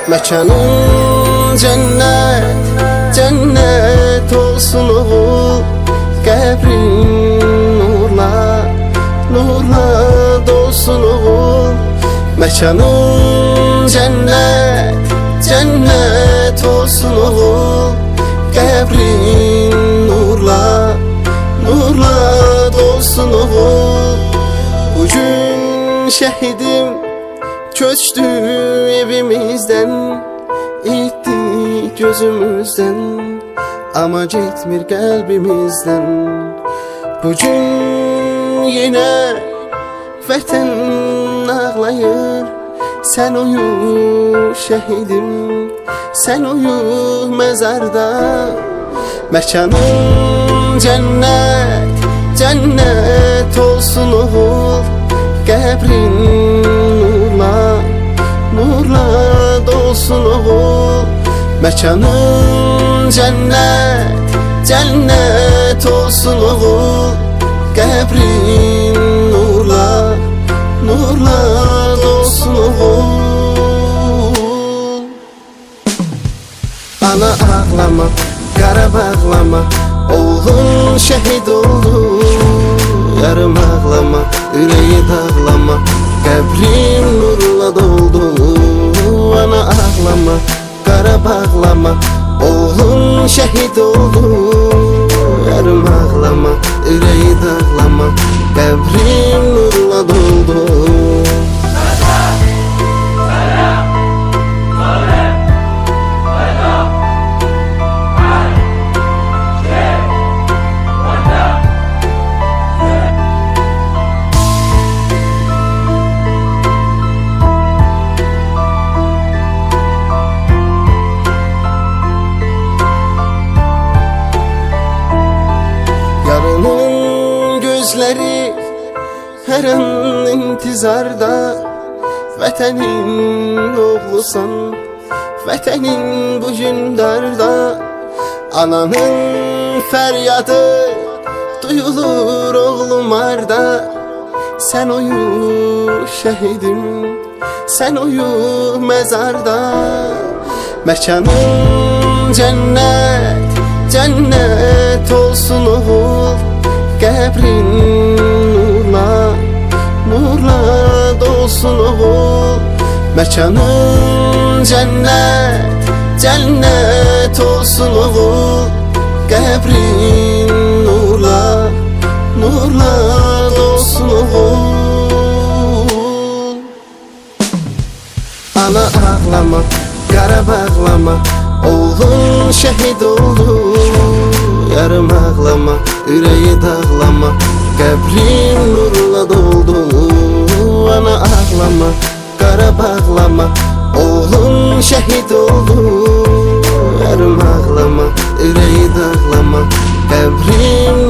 Mekanın cennet, cennet olsun oğul. Qəbrin nurla, nurla dolsun oğul. Mekanın cennet, cennet olsun oğul. Qəbrin nurla, nurla dolsun oğul. Bugün şehidim köçtü evimizden, itti gözümüzden, ama gitmir kalbimizden. Bugün yine vətən ağlayır. Sen uyu şehidim, sen uyu mezarda. Mekanın cennet, cennet olsun oğul. Qəbrin nurla, nurla dolsun oğul. Mekanın cennet, cennet olsun oğul. Qəbrin nurla, nurla dolsun oğul. Ana ağlama, qara bağlama, oğlun şehit oldu. Yarım ağlama, yüreği dağlama, qəbrin nurla doldu. Ana ağlama, qara bağlama, oğlun şehit oldu. Yarım ağlama, yüreği dağlama, qəbrin nurla doldu. Gözleri her an intizarda. Vətənin oğlusan, vətənin bugün darda. Ananın fəryadı duyulur oğlum arda. Sen uyu şehidim, sen uyu mezarda. Mekanın cennet, cennet olsun oğul. Qəbrin nurla, nurla dolsun oğul. Mekanın cennet, cennet olsun oğul. Qəbrin nurla, nurla dolsun oğul. Ana ağlama, qara bağlama, oğlun şehit oldu. Yarım ağlama, yüreği dağlama, qəbrin nurla doldu. Ana ağlama, qara bağlama, oğlun şehit oldu. Yarım ağlama, yüreği dağlama, qəbrin